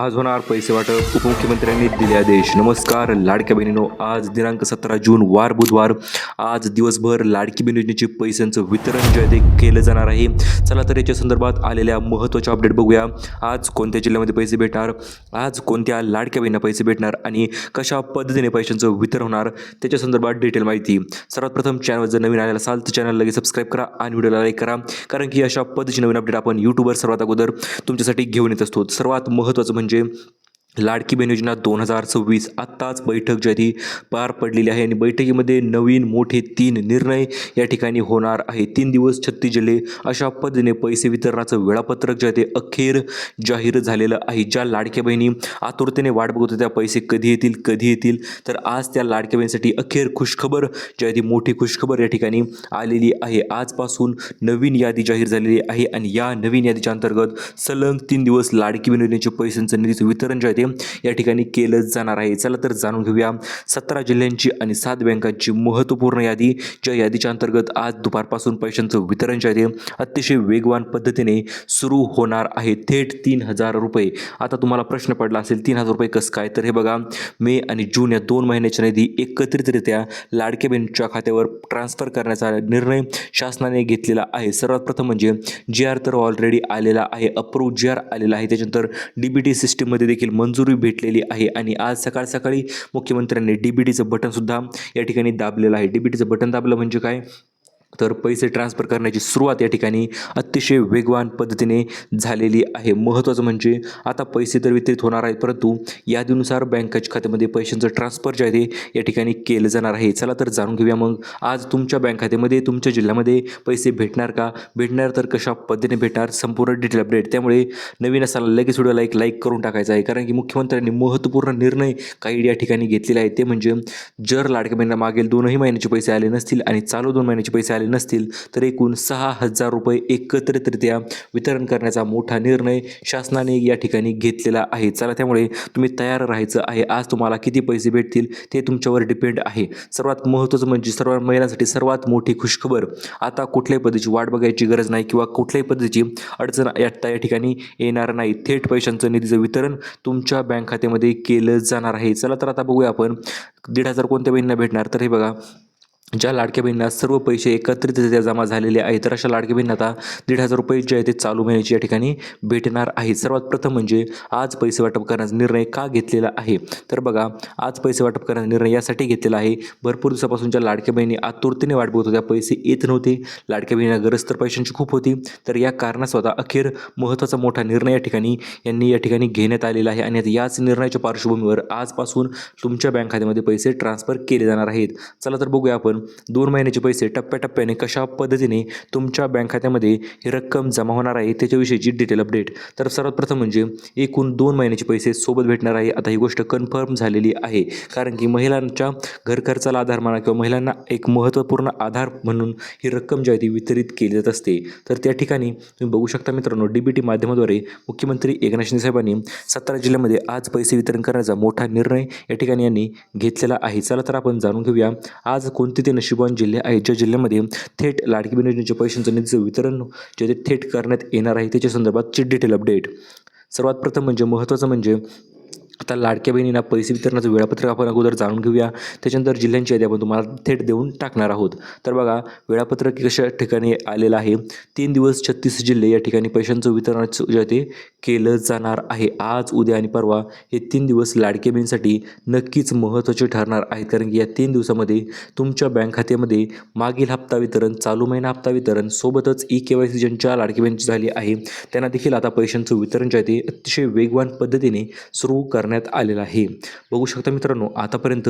आज होणार पैसे वाटप, उपमुख्यमंत्र्यांनी दिले आदेश. नमस्कार लाडक्या बहिणींनो, आज दिनांक 17 जून वार बुधवार. आज दिवसभर लाडकी बहीण योजनेचे पैशांचं वितरण जे आहे ते केलं जाणार आहे. चला तर याच्या संदर्भात आलेल्या महत्त्वाच्या अपडेट बघूया. आज कोणत्या जिल्ह्यामध्ये पैसे भेटणार, आज कोणत्या लाडक्या बहिणींना पैसे भेटणार आणि कशा पद्धतीने पैशांचं वितरण होणार त्याच्या संदर्भात डिटेल माहिती. सर्वात प्रथम चॅनल जर नवीन आलेला असाल तर चॅनल लगेच सबस्क्राईब करा आणि व्हिडिओला लाईक करा, कारण की अशा पद्धतीचे नवीन अपडेट आपण यूट्यूबवर सर्वात अगोदर तुमच्यासाठी घेऊन येत असतो. सर्वात महत्त्वाचं म्हणजे लाडकी बहीण योजना 2026 आत्ताच बैठक जी आहे ती पार पडलेली आहे आणि बैठकीमध्ये नवीन मोठे 3 निर्णय या ठिकाणी होणार आहे. 3 दिवस 36 जिल्हे अशा पद्धतीने पैसे वितरणाचं वेळापत्रक जे आहे ते अखेर जाहीर झालेलं आहे. ज्या लाडक्या बहिणी आतुरतेने वाट बघत होत्या पैसे कधी येतील, तर आज त्या लाडक्या बहिणीसाठी अखेर खुशखबर जी आहे ती मोठी खुशखबर या ठिकाणी आलेली आहे. आजपासून नवीन यादी जाहीर झालेली आहे आणि या नवीन यादीच्या अंतर्गत सलग 3 दिवस लाडकी बहीण योजनेचे पैशांचं निधीचं वितरण जे आहे ते या ठिकाणी केलं जाणार आहे. चला तर जाणून घेऊया 17 जिल्ह्यांची आणि 7 बँकांची महत्त्वपूर्ण यादी. ज्या यादीच्या अंतर्गत आज दुपारपासून पैशांचं वितरण जे आहे ते अतिशय वेगवान पद्धतीने सुरू होणार आहे. थेट 3,000 रुपये. आता तुम्हाला प्रश्न पडला असेल 3,000 रुपये कसं काय, तर हे बघा, मे आणि जून या 2 महिन्याच्या निधी एकत्रितरित्या लाडक्या बहिणीच्या खात्यावर ट्रान्सफर करण्याचा निर्णय शासनाने घेतलेला आहे. सर्वात प्रथम म्हणजे GR तर ऑलरेडी आलेला आहे, अप्रूव्ह GR आलेला आहे. त्याच्यानंतर DBT सिस्टीममध्ये देखील मंजुरी भेटलेली आहे आणि आज सकाळी मुख्यमंत्र्यांनी DBTचं बटनसुद्धा या ठिकाणी दाबलेलं आहे. DBTचं बटन दाबलं म्हणजे काय, तर पैसे ट्रान्सफर करण्याची सुरुवात या ठिकाणी अतिशय वेगवान पद्धतीने झालेली आहे. महत्त्वाचं म्हणजे आता पैसे तर वितरित होणार आहेत, परंतु यादीनुसार बँकेच्या खात्यामध्ये पैशांचं ट्रान्सफर जे आहे ते या ठिकाणी केलं जाणार आहे. चला तर जाणून घेऊया मग आज तुमच्या बँक खात्यामध्ये तुमच्या जिल्ह्यामध्ये पैसे भेटणार का, भेटणार तर कशा पद्धतीने भेटणार, संपूर्ण डिटेल अपडेट. त्यामुळे नवीन असाल लगेच व्हिडिओला लाईक करून टाकायचं आहे, कारण की मुख्यमंत्र्यांनी महत्त्वपूर्ण निर्णय काही या ठिकाणी घेतलेले आहेत. ते म्हणजे जर लाडक्या बहिणींना मागील 2 महिन्याचे पैसे आले नसतील आणि चालू 2 महिन्याचे पैसे आले नसतील तर एकूण 6,000 रुपये एकत्रितरित्या वितरण करण्याचा मोठा निर्णय शासनाने या ठिकाणी घेतलेला आहे. चला त्यामुळे तुम्ही तयार राहायचं आहे. आज तुम्हाला किती पैसे भेटतील ते तुमच्यावर डिपेंड आहे. सर्वात महत्त्वाचं म्हणजे सर्व महिलांसाठी सर्वात मोठी खुशखबर, आता कुठल्याही पद्धतीची वाट बघायची गरज नाही किंवा कुठल्याही पद्धतीची अडचण या ठिकाणी येणार नाही. थेट पैशांचं निधीचं वितरण तुमच्या बँक खात्यामध्ये केलं जाणार आहे. चला तर आता बघूया आपण 1,500 कोणत्या बहिणींना भेटणार, तर हे बघा, ज्या लाडक्या बहिणींना सर्व पैसे एकत्रितरित्या जमा झालेले आहेत तर अशा लाडक्या बहिणींना आता 1,500 रुपये जे आहे ते चालू महिन्याची या ठिकाणी भेटणार आहेत. सर्वात प्रथम म्हणजे आज पैसे वाटप करण्याचा निर्णय का घेतलेला आहे, तर बघा, आज पैसे वाटप करण्याचा निर्णय यासाठी घेतलेला आहे, भरपूर दिवसापासून ज्या लाडक्या बहिणी आतुरतेने वाट बघत होत्या, पैसे येत नव्हते, लाडक्या बहिणींना गरज तर पैशांची खूप होती, तर या कारणास्तव अखेर महत्त्वाचा मोठा निर्णय या ठिकाणी घेण्यात आलेला आहे आणि आता याच निर्णयाच्या पार्श्वभूमीवर आजपासून तुमच्या बँक खात्यामध्ये पैसे ट्रान्सफर केले जाणार आहेत. चला तर बघूया आपण 2 महिन्याचे पैसे टप्प्याटप्प्याने कशा पद्धतीने तुमच्या बँक खात्यामध्ये ही रक्कम जमा होणार आहे त्याच्याविषयीची डिटेल अपडेट. तर सर्वात प्रथम म्हणजे एकूण 2 महिन्याचे पैसे सोबत भेटणार आहे. आता ही गोष्ट कन्फर्म झालेली आहे, कारण की महिलांच्या घर खर्चाला आधार म्हणा किंवा महिलांना एक महत्त्वपूर्ण आधार म्हणून ही रक्कम जी आहे ती वितरित केली जात असते. तर त्या ठिकाणी तुम्ही बघू शकता मित्रांनो, DBT माध्यमाद्वारे मुख्यमंत्री एकनाथ शिंदे साहेबांनी 17 जिल्ह्यामध्ये आज पैसे वितरण करण्याचा मोठा निर्णय या ठिकाणी यांनी घेतलेला आहे. चला तर आपण जाणून घेऊया आज कोणते ते नशिबवान जिल्हे आहेत ज्या जिल्ह्यामध्ये थेट लाडकी बहीण योजनेच्या पैशांचं निधीचं वितरण जे ते थेट करण्यात येणार आहे त्याच्या संदर्भातची डिटेल अपडेट. सर्वात प्रथम म्हणजे महत्त्वाचं म्हणजे आता लाडक्या बहिणींना पैसे वितरणाचं वेळापत्रक आपण अगोदर जाणून घेऊया, त्याच्यानंतर जिल्ह्यांची यादी आपण तुम्हाला थेट देऊन टाकणार आहोत. तर बघा, वेळापत्रक कशा ठिकाणी आलेलं आहे, 3 दिवस 36 जिल्हे या ठिकाणी पैशांचं वितरणाचं जे आहे ते केलं जाणार आहे. आज, उद्या आणि परवा हे 3 दिवस लाडक्या बहिणींसाठी नक्कीच महत्त्वाचे ठरणार आहेत, कारण की या 3 दिवसामध्ये तुमच्या बँक खात्यामध्ये मागील हप्ता वितरण, चालू महिना हप्ता वितरण सोबतच EKYC ज्यांच्या लाडकी बहिणींची झाली आहे त्यांना देखील आता पैशांचं वितरण जे आहे ते अतिशय वेगवान पद्धतीने सुरू करण्यात आलेला आहे. बघू शकता मित्रांनो, आतापर्यंत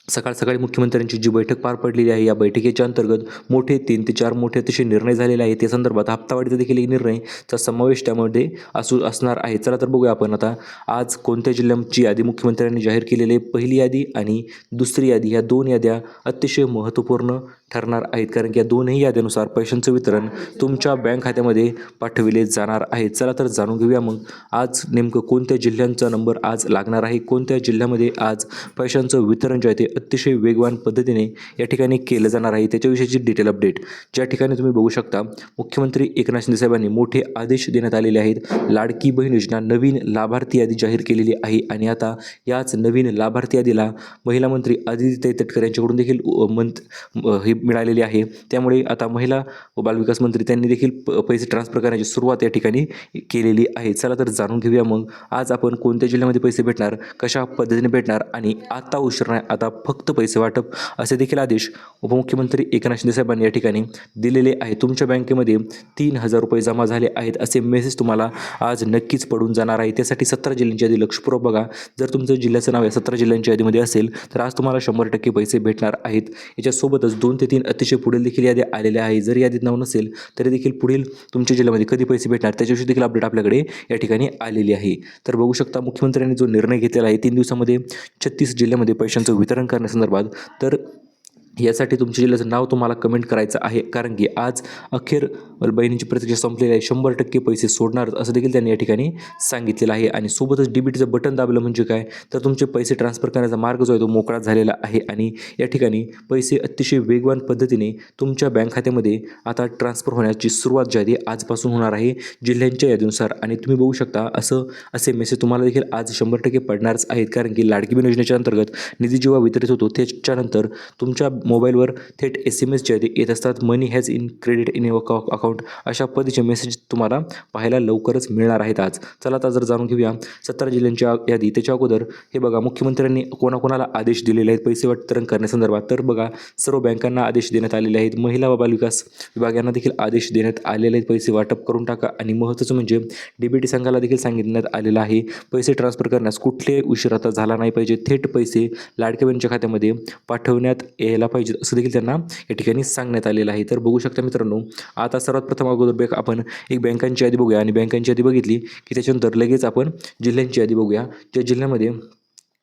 सकाळी मुख्यमंत्र्यांची जी बैठक पार पडलेली आहे, या बैठकीच्या अंतर्गत मोठे 3 ते 4 मोठे अतिशय निर्णय झालेले आहेत. त्या संदर्भात हप्तावाढीचा देखील एक निर्णयचा समावेश त्यामध्ये असणार आहे. चला तर बघूया आपण आता आज कोणत्या जिल्ह्यांची यादी मुख्यमंत्र्यांनी जाहीर केलेली आहे. पहिली यादी आणि दुसरी यादी ह्या 2 याद्या अतिशय महत्त्वपूर्ण ठरणार आहेत, कारण की या दोन्ही याद्यानुसार पैशांचं वितरण तुमच्या बँक खात्यामध्ये पाठविले जाणार आहे. चला तर जाणून घेऊया मग आज नेमकं कोणत्या जिल्ह्यांचा नंबर आज लागणार आहे, कोणत्या जिल्ह्यामध्ये आज पैशांचं वितरण जे आहे ते अतिशय वेगवान पद्धतीने या ठिकाणी केलं जाणार आहे त्याच्याविषयीची डिटेल अपडेट ज्या ठिकाणी तुम्ही बघू शकता. मुख्यमंत्री एकनाथ शिंदे साहेबांनी मोठे आदेश देण्यात आलेले आहेत. लाडकी बहीण योजना नवीन लाभार्थी यादी जाहीर केलेली आहे आणि आता याच नवीन लाभार्थी यादीला महिला मंत्री आदिती तटकरे यांच्याकडून देखील हे मिळालेले आहे. त्यामुळे आता महिला व बालविकास मंत्री त्यांनी देखील पैसे ट्रान्सफर करण्याची सुरुवात या ठिकाणी केलेली आहे. चला तर जाणून घेऊया मग आज आपण कोणत्या जिल्ह्यामध्ये पैसे भेटणार, कशा पद्धतीने भेटणार आणि आता उशीर नाही आता फक्त पैसे वाटप असे देखील आदेश उपमुख्यमंत्री एकनाथ शिंदे साहेबांनी या ठिकाणी दिलेले आहे. तुमच्या बँकेमध्ये 3,000 रुपये जमा झाले आहेत असे मेसेज तुम्हाला आज नक्कीच पडून जाणार आहे. त्यासाठी 17 जिल्ह्यांची यादी लक्षपूर्वक बघा. जर तुमचं जिल्ह्याचं नाव या 17 जिल्ह्यांच्या यादीमध्ये असेल तर आज तुम्हाला 100% पैसे भेटणार आहेत. याच्यासोबतच 2 ते 3 अतिशय पुढील देखील यादी आलेल्या आहे. जर यादीत नाव नसेल तरी देखील पुढील तुमच्या जिल्ह्यामध्ये कधी पैसे भेटणार त्याच्याविषयी देखील अपडेट आपल्याकडे या ठिकाणी आलेली आहे. तर बघू शकता मुख्यमंत्र्यांनी जो निर्णय घेतलेला आहे 3 दिवसामध्ये 36 जिल्ह्यामध्ये पैशांचं वितरण करण्यासंदर्भात, तर यासाठी तुमच्या जिल्ह्याचं नाव तुम्हाला कमेंट करायचं आहे कारण की आज अखेर बहिणींची प्रतीक्षा संपलेली आहे. 100% पैसे सोडणार असं देखील त्यांनी या ठिकाणी सांगितलेलं आहे. आणि सोबतच डीबीटीचं बटन दाबलं म्हणजे काय तर तुमचे पैसे ट्रान्सफर करण्याचा मार्ग जो आहे तो मोकळा झालेला आहे आणि या ठिकाणी पैसे अतिशय वेगवान पद्धतीने तुमच्या बँक खात्यामध्ये आता ट्रान्सफर होण्याची सुरुवात जी आहे आजपासून होणार आहे जिल्ह्यांच्या यादीनुसार. आणि तुम्ही बघू शकता असे मेसेज तुम्हाला देखील आज 100% पडणारच आहेत कारण की लाडकी बहीण योजनेच्या अंतर्गत निधी जेव्हा वितरित होतो त्याच्यानंतर तुमच्या मोबाईलवर थेट SMS जे येत असतात. Money has in credit in your account अशा पद्धतीचे मेसेज तुम्हाला पाहायला लवकरच मिळणार आहेत आज. चला आता जर जाणून घेऊया 17 जिल्ह्यांची यादी. त्याच्या अगोदर हे बघा मुख्यमंत्र्यांनी कोणाकोणाला आदेश दिलेले आहेत पैसे वितरण करण्यासंदर्भात. तर बघा सर्व बँकांना आदेश देण्यात आलेले आहेत. महिला व बालविकास विभाग यांना देखील आदेश देण्यात आलेले आहेत पैसे वाटप करून टाका. आणि महत्त्वाचं म्हणजे DBT संघाला देखील सांगितण्यात आलेलं आहे पैसे ट्रान्सफर करण्यास कुठलेही उशीर आता झाला नाही पाहिजे. थेट पैसे लाडक्या बहिणीच्या खात्यामध्ये पाठवण्यात यायला पाहिजे असं देखील त्यांना या ठिकाणी सांगण्यात आलेलं आहे. तर बघू शकता मित्रांनो आता सर्वात प्रथम अगोदर आपण एक बँकांची यादी बघूया आणि बँकांची यादी बघितली की त्याच्यानंतर लगेच आपण जिल्ह्यांची यादी बघूया ज्या जिल्ह्यामध्ये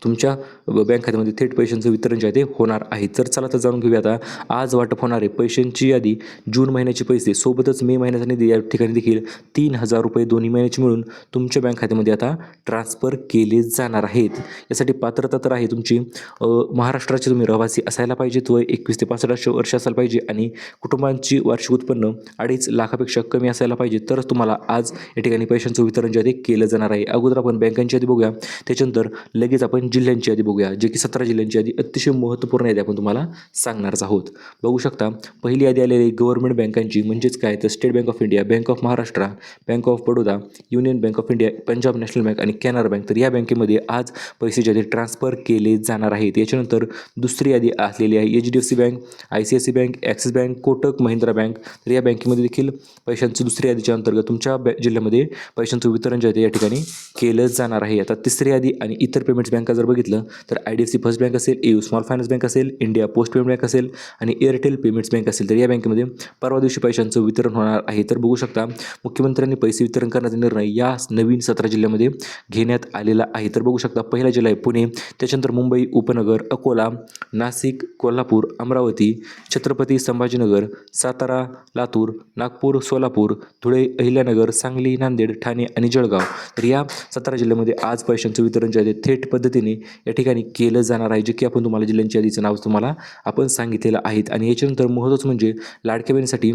तुमच्या बँक खात्यामध्ये थेट पैशांचं वितरण जे आहे ते होणार आहे. तर चला तर जाणून घेऊया आता आज वाटप होणारे पैशांची यादी. जून महिन्याचे पैसे सोबतच मे महिन्याचा निधी या ठिकाणी देखील 3,000 रुपये दोन्ही महिन्याचे मिळून तुमच्या बँक खात्यामध्ये आता ट्रान्सफर केले जाणार आहेत. यासाठी पात्रता तर आहे तुमची महाराष्ट्राचे तुम्ही रहिवासी असायला पाहिजे, वय 21 ते 65 वर्ष असायला पाहिजे आणि कुटुंबांची वार्षिक उत्पन्न 2.5 लाखापेक्षा कमी असायला पाहिजे तरच तुम्हाला आज या ठिकाणी पैशांचं वितरण जे आहे ते केलं जाणार आहे. अगोदर आपण बँकांची यादी बघूया त्याच्यानंतर लगेच आपण जिल्ह्यांची यादी बघूया जे की 17 जिल्ह्यांची यादी अतिशय महत्त्वपूर्ण यादी आपण तुम्हाला सांगणारच आहोत. बघू शकता पहिली यादी आलेली गव्हर्नमेंट बँकांची म्हणजेच काय तर state bank of India, bank of Maharashtra, bank of Baroda, union bank of India, Punjab national bank आणि कॅनरा बँक. तर या बँकेमध्ये आज पैसे जे आहेत ट्रान्सफर केले जाणार आहेत. याच्यानंतर दुसरी यादी असलेली आहे HDFC bank, ICICI bank, axis bank, Kotak Mahindra bank. तर या बँकेमध्ये देखील पैशांचं दुसऱ्या यादीच्या अंतर्गत तुमच्या जिल्ह्यामध्ये पैशांचं वितरण जे आहे या ठिकाणी केलं जाणार आहे. आता तिसरी यादी आणि इतर पेमेंट्स बँका जर बघितलं तर IDFC फर्स्ट बँक असेल, AU स्मॉल फायनान्स बँक असेल, इंडिया पोस्ट पेमेंट बँक असेल आणि एअरटेल पेमेंट्स बँक असेल. तर या बँकेमध्ये परवा दिवशी पैशांचं वितरण होणार आहे. तर बघू शकता मुख्यमंत्र्यांनी पैसे वितरण करण्याचा निर्णय या नवीन 17 जिल्ह्यामध्ये घेण्यात आलेला आहे. तर बघू शकता पहिला जिल्हा आहे पुणे, त्याच्यानंतर मुंबई उपनगर, अकोला, नाशिक, कोल्हापूर, अमरावती, छत्रपती संभाजीनगर, सातारा, लातूर, नागपूर, सोलापूर, धुळे, अहिल्यानगर, सांगली, नांदेड, ठाणे आणि जळगाव. तर या 17 जिल्ह्यामध्ये आज पैशांचं वितरण जे आहे थेट पद्धतीने या ठिकाणी केलं जाणार आहे जे की आपण तुम्हाला जिल्ह्यांच्या यादीचं नाव तुम्हाला आपण सांगितलेलं आहे. आणि याच्यानंतर महत्त्वाचं म्हणजे लाडक्या बहिणीसाठी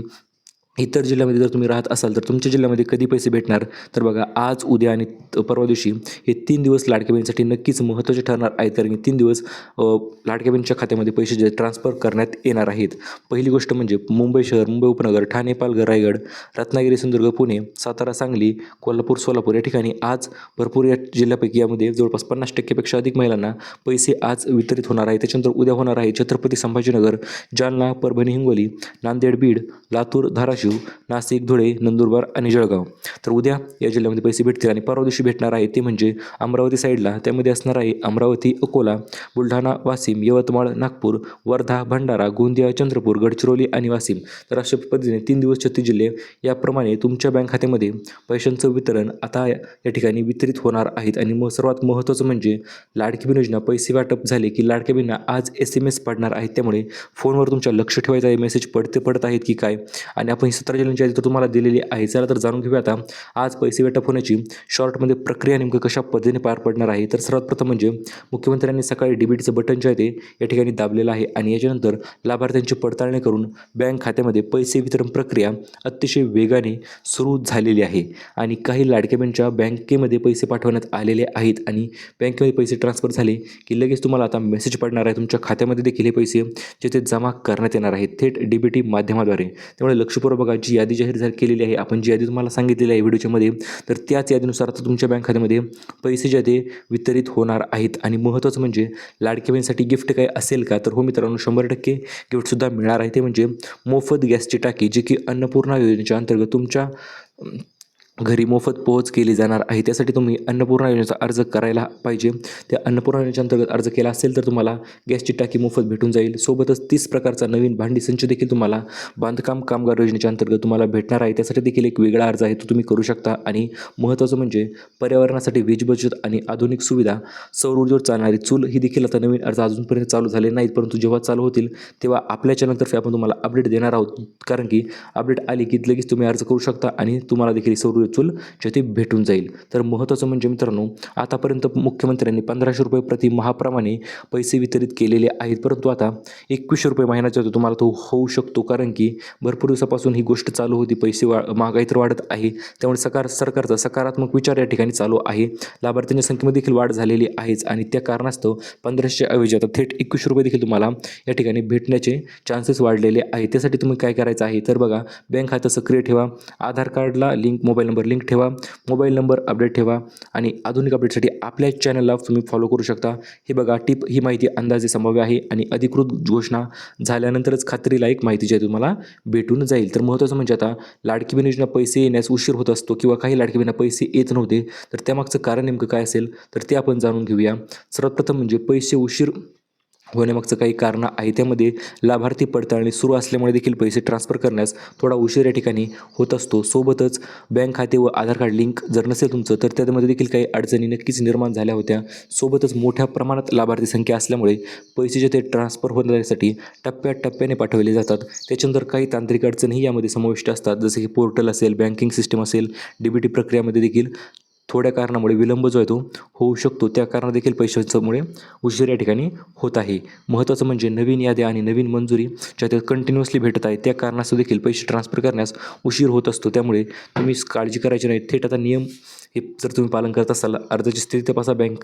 इतर जिल्ह्यामध्ये जर तुम्ही राहत असाल तर तुमच्या जिल्ह्यामध्ये कधी पैसे भेटणार तर बघा आज, उद्या आणि परवा दिवशी हे 3 दिवस लाडक्या बहिणीसाठी नक्कीच महत्त्वाचे ठरणार आहेत कारण 3 दिवस लाडक्या बहिणीच्या खात्यामध्ये पैसे जे ट्रान्सफर करण्यात येणार आहेत. पहिली गोष्ट म्हणजे मुंबई शहर, मुंबई उपनगर, ठाणे, पालघर, रायगड, रत्नागिरी, सिंधुदुर्ग, पुणे, सातारा, सांगली, कोल्हापूर, सोलापूर या ठिकाणी आज भरपूर या जिल्ह्यापैकी यामध्ये जवळपास 50%पेक्षा अधिक महिलांना पैसे आज वितरित होणार आहे. त्याच्यानंतर उद्या होणार आहे छत्रपती संभाजीनगर, जालना, परभणी, हिंगोली, नांदेड, बीड, लातूर, धाराशिव, नाशिक, धुळे, नंदुरबार आणि जळगाव. तर उद्या या जिल्ह्यामध्ये पैसे भेटतील आणि परवा दिवशी भेटणार आहे ते म्हणजे अमरावती साईडला त्यामध्ये असणार आहे अमरावती, अकोला, बुलढाणा, वाशिम, यवतमाळ, नागपूर, वर्धा, भंडारा, गोंदिया, चंद्रपूर, गडचिरोली आणि वाशिम. तर अशा पद्धतीने 3 दिवस 36 जिल्हे याप्रमाणे तुमच्या बँक खात्यामध्ये पैशांचं वितरण आता या ठिकाणी वितरित होणार आहेत. आणि सर्वात महत्त्वाचं म्हणजे लाडकी बहीण योजना पैसे वाटप झाले की लाडक्या बहिणींना आज SMS पडणार आहेत. त्यामुळे फोनवर तुमच्या लक्ष ठेवायचं आहे मेसेज पडत आहेत की काय आणि आपण ही 17 जुलैची यादी तर तुम्हाला दिलेली आहे. चला तर जाणून घेऊया आता आज पैसे वाटप होण्याची शॉर्टमध्ये प्रक्रिया नेमकं कशा पद्धतीने पार पडणार आहे. तर सर्वात प्रथम म्हणजे मुख्यमंत्र्यांनी सकाळी डीबीटीचं बटन जे आहे ते या ठिकाणी दाबलेलं आहे आणि याच्यानंतर लाभार्थ्यांची पडताळणी करून बँक खात्यामध्ये पैसे वितरण प्रक्रिया अतिशय वेगाने सुरू झालेली आहे आणि काही लाडक्या बहिणींच्या बँकेमध्ये पैसे पाठवण्यात आलेले आहेत आणि बँकेमध्ये पैसे ट्रान्सफर झाले की लगेच तुम्हाला आता मेसेज पडणार आहे तुमच्या खात्यामध्ये देखील हे पैसे जिथे जमा करण्यात येणार आहेत थेट डीबीटी माध्यमाद्वारे. त्यामुळे लक्षपूर्वक बघा, जी यादी जाहीर केलेली आहे, आपण जी यादी तुम्हाला सांगितलेली आहे व्हिडिओच्या मध्ये, तर त्याच यादीनुसार आता तुमच्या बँक खात्यामध्ये पैसे जे ते वितरित होणार आहेत. आणि महत्त्वाचं म्हणजे लाडक्या बहिणीसाठी गिफ्ट काय असेल का, तर हो मित्रांनो, 100% गिफ्टसुद्धा मिळणार आहे. ते म्हणजे मोफत गॅसची टाकी, जी की अन्नपूर्णा योजनेच्या अंतर्गत तुमच्या घरी मोफत पोहोच केली जाणार आहे. त्यासाठी तुम्ही अन्नपूर्णा योजनेचा अर्ज करायला पाहिजे. त्या अन्नपूर्णा योजनेच्या अंतर्गत अर्ज केला असेल तर तुम्हाला गॅसची टाकी मोफत भेटून जाईल. सोबतच 30 प्रकारचा नवीन भांडी संच देखील तुम्हाला बांधकाम कामगार योजनेच्या अंतर्गत तुम्हाला भेटणार आहे. त्यासाठी देखील एक वेगळा अर्ज आहे, तो तुम्ही करू शकता. आणि महत्त्वाचं म्हणजे पर्यावरणासाठी वीज बचत आणि आधुनिक सुविधा, सौर ऊर्जेवर चालणारी चूल, ही देखील आता नवीन अर्ज अजूनपर्यंत चालू झाले नाहीत, परंतु जेव्हा चालू होतील तेव्हा आपल्या चॅनलतर्फे आपण तुम्हाला अपडेट देणार आहोत. कारण की अपडेट आली की लगेच तुम्ही अर्ज करू शकता आणि तुम्हाला देखील सौर चूल जे ते भेटून जाईल. तर महत्त्वाचं म्हणजे मित्रांनो, आतापर्यंत मुख्यमंत्र्यांनी 1500 रुपये प्रति महाप्रमाणे पैसे वितरित केलेले आहेत, परंतु आता 2100 रुपये महिन्याचा तुम्हाला तो होऊ शकतो. कारण की भरपूर दिवसापासून ही गोष्ट चालू होती, पैसे महागाई तर वाढत आहे, त्यामुळे सरकारचा सकारात्मक विचार या ठिकाणी चालू आहे. लाभार्थ्यांच्या संख्येमध्ये देखील वाढ झालेली आहेच आणि त्या कारणास्तव 1500 ऐवजी आता थेट 2100 रुपये देखील तुम्हाला या ठिकाणी भेटण्याचे चान्सेस वाढलेले आहेत. त्यासाठी तुम्ही काय करायचं आहे, तर बघा, बँक खातं सक्रिय ठेवा, आधार कार्डला मोबाईल नंबर लिंक ठेवा, मोबाईल नंबर अपडेट ठेवा आणि आधुनिक अपडेटसाठी आपल्या चॅनलला तुम्ही फॉलो करू शकता. हे बघा, टिप ही माहिती अंदाजे संभाव्य आहे आणि अधिकृत घोषणा झाल्यानंतरच खात्रीला एक माहिती जी आहे तुम्हाला भेटून जाईल. तर महत्त्वाचं म्हणजे आता लाडकी बहीण योजना पैसे येण्यास उशीर होत असतो किंवा काही लाडकी बहिणींना पैसे येत नव्हते, तर त्यामागचं कारण नेमकं काय असेल तर ते आपण जाणून घेऊया. सर्वात प्रथम म्हणजे पैसे उशीर होण्यामागचं काही कारणं आहे. त्यामध्ये लाभार्थी पडताळणी सुरू असल्यामुळे देखील पैसे ट्रान्सफर करण्यास थोडा उशीर या ठिकाणी होत असतो. सोबतच बँक खाते व आधार कार्ड लिंक जर नसेल तुमचं, तर त्यामध्ये देखील काही अडचणी नक्कीच निर्माण झाल्या होत्या. सोबतच मोठ्या प्रमाणात लाभार्थी संख्या असल्यामुळे पैसे जे ते ट्रान्सफर होण्यासाठी टप्प्याटप्प्याने पाठवले जातात. त्याच्यानंतर काही तांत्रिक अडचणीही यामध्ये समाविष्ट असतात, जसे की पोर्टल असेल, बँकिंग सिस्टम असेल, डीबीटी प्रक्रियामध्ये देखील थोड्या कारणामुळे विलंब जो आहे तो होऊ शकतो. त्या कारणात देखील पैशांमुळे उशीर या ठिकाणी होत आहे. महत्त्वाचं म्हणजे नवीन याद्या आणि नवीन मंजुरी ज्या त्या कंटिन्युअसली भेटत आहे, त्या कारणास्तव देखील पैसे ट्रान्सफर करण्यास उशीर होत असतो. त्यामुळे तुम्ही काळजी करायची नाही. थेट आता नियम हे जर तुम्ही पालन करत असाल, अर्जाची स्थिती तपासा, बँक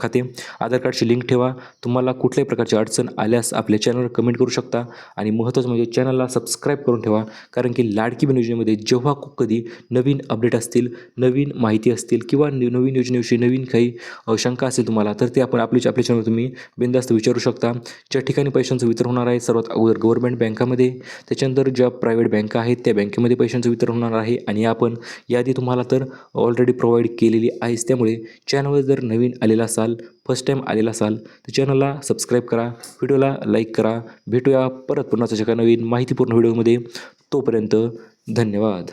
खाते आधार कार्डची लिंक ठेवा. तुम्हाला कुठल्याही प्रकारची अडचण आल्यास आपल्या चॅनलवर कमेंट करू शकता आणि महत्त्वाचं म्हणजे चॅनलला सबस्क्राईब करून ठेवा. कारण की लाडकी बहीण योजनेमध्ये जेव्हा कधी नवीन अपडेट असतील, नवीन माहिती असतील किंवा नवीन योजनेविषयी नवीन काही शंका असेल तुम्हाला, तर ते आपण आपल्या चॅनलवर तुम्ही बिनधास्त विचारू शकता. ज्या ठिकाणी पैशांचं वितरण होणार आहे सर्वात अगोदर गव्हर्नमेंट बँकामध्ये, त्याच्यानंतर ज्या प्रायव्हेट बँका आहेत त्या बँकेमध्ये पैशांचं वितरण होणार आहे आणि आपण यादी तुम्हाला तर ऑलरेडी प्रोव्हाइड केलेली आहेच. त्यामुळे चॅनलवर जर नवीन आलेला असाल, फर्स्ट टाईम आलेला असाल, तर चॅनलला सबस्क्राईब करा, व्हिडिओला लाईक करा. भेटूया परत पुन्हा एका नवीन माहितीपूर्ण व्हिडिओमध्ये. तोपर्यंत धन्यवाद.